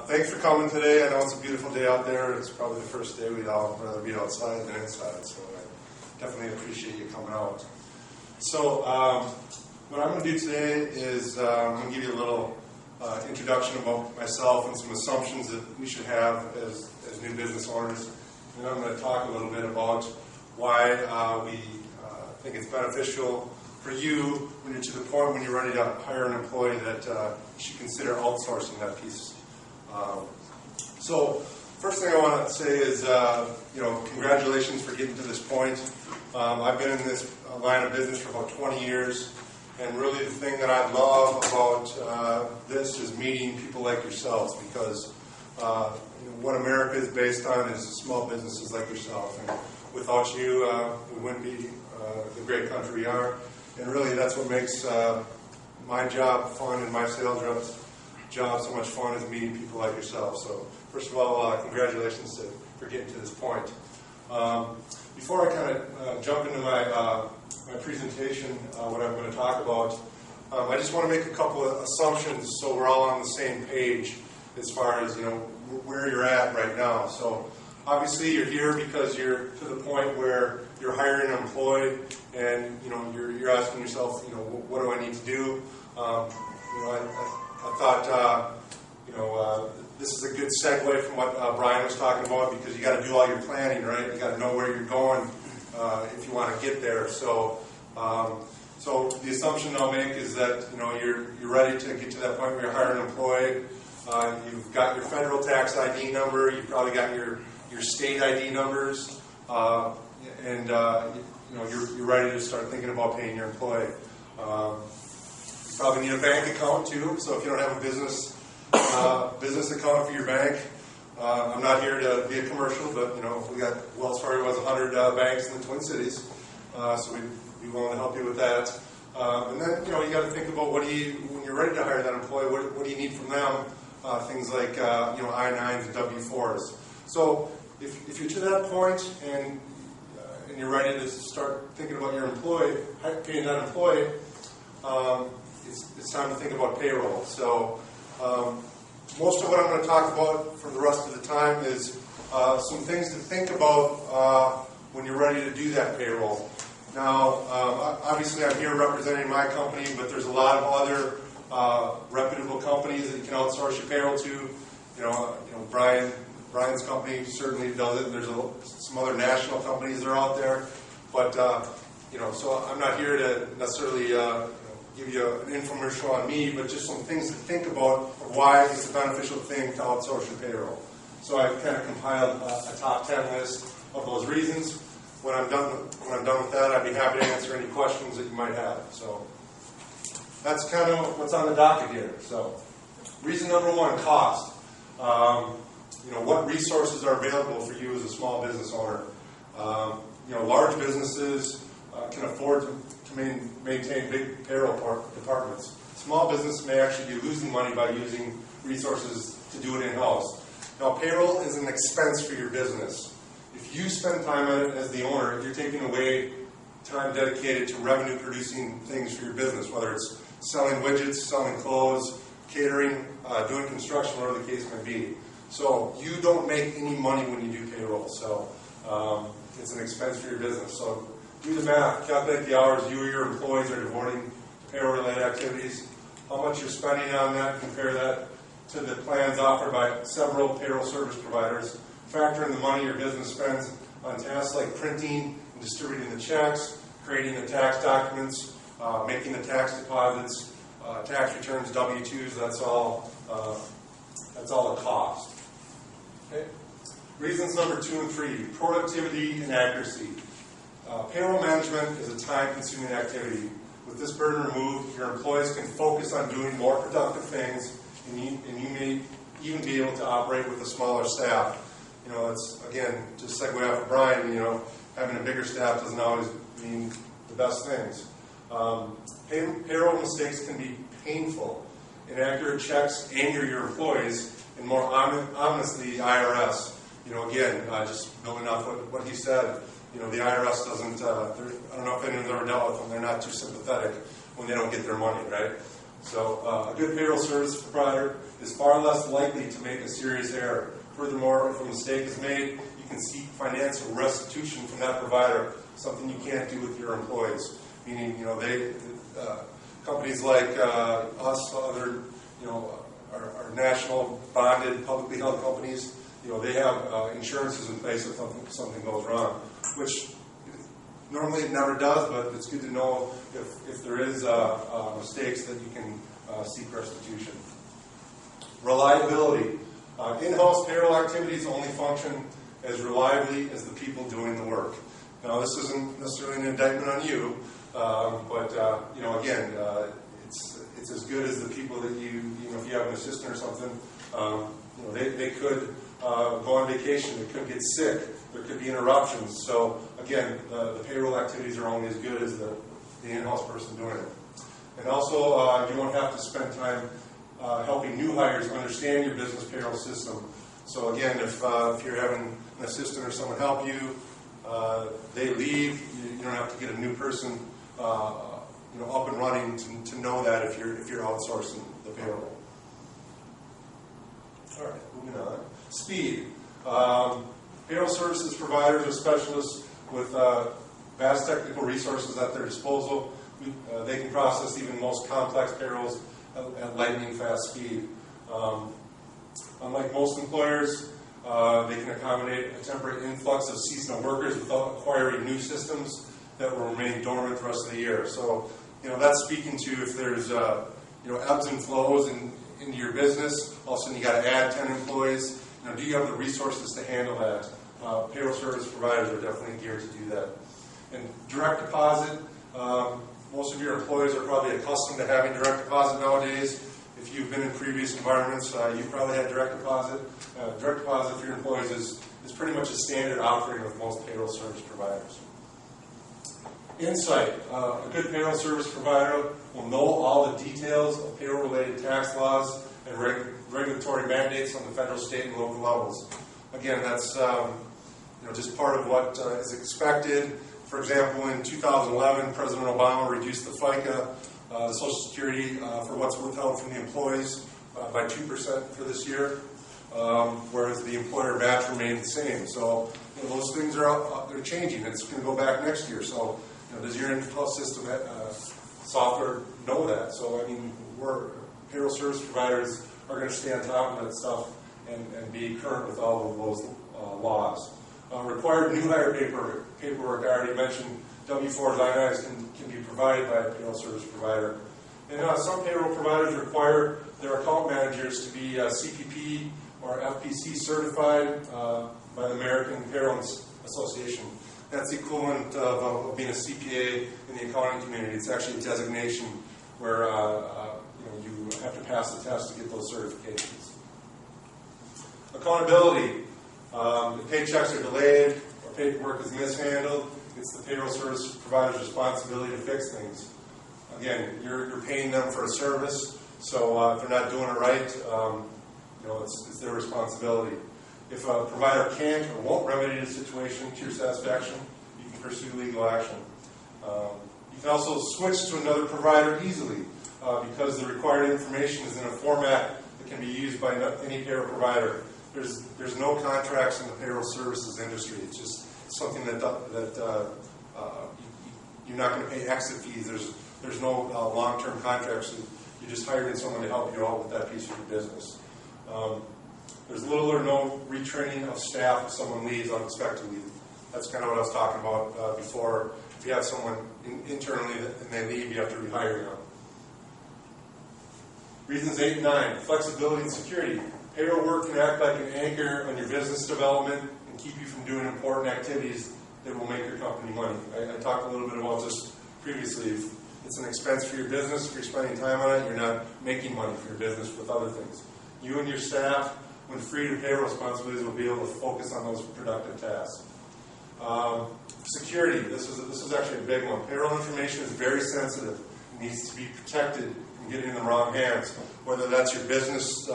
Thanks for coming today. I know it's a beautiful day out there. It's probably the first day we'd all rather be outside than inside, so I definitely appreciate you coming out. So what I'm going to do today is I'm going to give you a little introduction about myself and some assumptions that we should have as new business owners. And I'm going to talk a little bit about why we think it's beneficial for you when you're to the point when you're ready to hire an employee that you should consider outsourcing that piece. So first thing I want to say is, congratulations for getting to this point. I've been in this line of business for about 20 years, and really the thing that I love about this is meeting people like yourselves, because what America is based on is small businesses like yourself, and without you, we wouldn't be the great country we are. And really that's what makes my job fun and my sales reps' job so much fun, is meeting people like yourself. So first of all, congratulations for getting to this point. Before I kind of jump into my presentation, what I'm going to talk about, I just want to make a couple of assumptions so we're all on the same page as far as where you're at right now. So obviously you're here because you're to the point where you're hiring an employee, and you're asking yourself, what do I need to do? I thought, this is a good segue from what Brian was talking about, because you got to do all your planning, right? You got to know where you're going if you want to get there. So, so the assumption I'll make is that you're ready to get to that point where you're hiring an employee. You've got your federal tax ID number. You've probably got your state ID numbers, and you're ready to start thinking about paying your employee. You probably need a bank account too, so if you don't have a business account for your bank, I'm not here to be a commercial, but we got Wells Fargo has 100 banks in the Twin Cities, so we'd be willing to help you with that. And then you got to think about when you're ready to hire that employee, what do you need from them? Things like I-9s and W-4s. So if you're to that point and you're ready to start thinking about your employee, paying that employee, it's time to think about payroll. So most of what I'm going to talk about for the rest of the time is some things to think about when you're ready to do that payroll. Now, obviously I'm here representing my company, but there's a lot of other reputable companies that you can outsource your payroll to. Brian's company certainly does it, and there's some other national companies that are out there. But so I'm not here to necessarily give you an infomercial on me, but just some things to think about of why it's a beneficial thing to outsource your payroll. So I've kind of compiled a top 10 list of those reasons. When I'm done with that, I'd be happy to answer any questions that you might have. So that's kind of what's on the docket here. So reason number one, cost. What resources are available for you as a small business owner? Large businesses can afford to maintain big payroll departments. Small business may actually be losing money by using resources to do it in-house. Now, payroll is an expense for your business. If you spend time on it as the owner, you're taking away time dedicated to revenue-producing things for your business, whether it's selling widgets, selling clothes, catering, doing construction, whatever the case may be. So you don't make any money when you do payroll. So it's an expense for your business. So do the math, calculate the hours you or your employees are devoting to payroll-related activities, how much you're spending on that, compare that to the plans offered by several payroll service providers, factor in the money your business spends on tasks like printing and distributing the checks, creating the tax documents, making the tax deposits, tax returns, W-2s, that's all a cost. Okay? Reasons number 2 and 3, productivity and accuracy. Payroll management is a time-consuming activity. With this burden removed, your employees can focus on doing more productive things, and you may even be able to operate with a smaller staff. It's, again, to segue off of Brian, having a bigger staff doesn't always mean the best things. Payroll mistakes can be painful. Inaccurate checks anger your employees, and more ominously, the IRS. Again, just building off what he said, the IRS doesn't, I don't know if anyone's ever dealt with them, they're not too sympathetic when they don't get their money, right? So a good payroll service provider is far less likely to make a serious error. Furthermore, if a mistake is made, you can seek financial restitution from that provider, something you can't do with your employees. Meaning, companies like us, other, our national bonded, publicly held companies, they have insurances in place if something goes wrong, which normally it never does, but it's good to know if there is mistakes that you can seek restitution. Reliability. In-house payroll activities only function as reliably as the people doing the work. Now, this isn't necessarily an indictment on you, but again, it's as good as the people that if you have an assistant or something, they could go on vacation, they could get sick, there could be interruptions. So again, the payroll activities are only as good as the in-house person doing it. And also, you won't have to spend time helping new hires understand your business payroll system. So again, if you're having an assistant or someone help you, they leave, you don't have to get a new person up and running to know that if you're outsourcing the payroll. All right, moving on. Speed. Payroll services providers are specialists with vast technical resources at their disposal. They can process even most complex payrolls at lightning fast speed. Unlike most employers, they can accommodate a temporary influx of seasonal workers without acquiring new systems that will remain dormant the rest of the year. So, that's speaking to if there's ebbs and flows into your business. All of a sudden, you got to add 10 employees. Do you have the resources to handle that? Payroll service providers are definitely geared to do that. And direct deposit. Most of your employees are probably accustomed to having direct deposit nowadays. If you've been in previous environments, you probably had direct deposit. Direct deposit for your employees is pretty much a standard offering with most payroll service providers. Insight. A good payroll service provider will know all the details of payroll-related tax laws and regulatory mandates on the federal, state, and local levels. Again, that's just part of what is expected. For example, in 2011, President Obama reduced the FICA, the Social Security, for what's withheld from the employees by 2% for this year, whereas the employer match remained the same. So those things they're changing. It's going to go back next year. So does your in-house system software know that? So payroll service providers are going to stay on top of that stuff and be current with all of those laws. Required new hire paperwork, I already mentioned, W-4s, I-9s can be provided by a payroll service provider. And some payroll providers require their account managers to be CPP or FPC certified by the American Payroll Association. That's the equivalent of being a CPA in the accounting community. It's actually a designation where you have to pass the test to get those certifications. Accountability. If paychecks are delayed or paperwork is mishandled, it's the payroll service provider's responsibility to fix things. Again, you're paying them for a service, so if they're not doing it right, it's their responsibility. If a provider can't or won't remedy the situation to your satisfaction, you can pursue legal action. You can also switch to another provider easily because the required information is in a format that can be used by any payroll provider. There's no contracts in the payroll services industry. It's just something that you're not going to pay exit fees. There's no long-term contracts. You just hired in someone to help you out with that piece of your business. There's little or no retraining of staff if someone leaves unexpectedly. That's kind of what I was talking about before. If you have someone internally and they leave, you have to rehire them. Reasons 8 and 9, flexibility and security. Payroll work can act like an anchor on your business development and keep you from doing important activities that will make your company money. I talked a little bit about this previously. If it's an expense for your business, if you're spending time on it, you're not making money for your business with other things. You and your staff, when freed of payroll responsibilities, will be able to focus on those productive tasks. Security. This is actually a big one. Payroll information is very sensitive. It needs to be protected from getting in the wrong hands, whether that's your business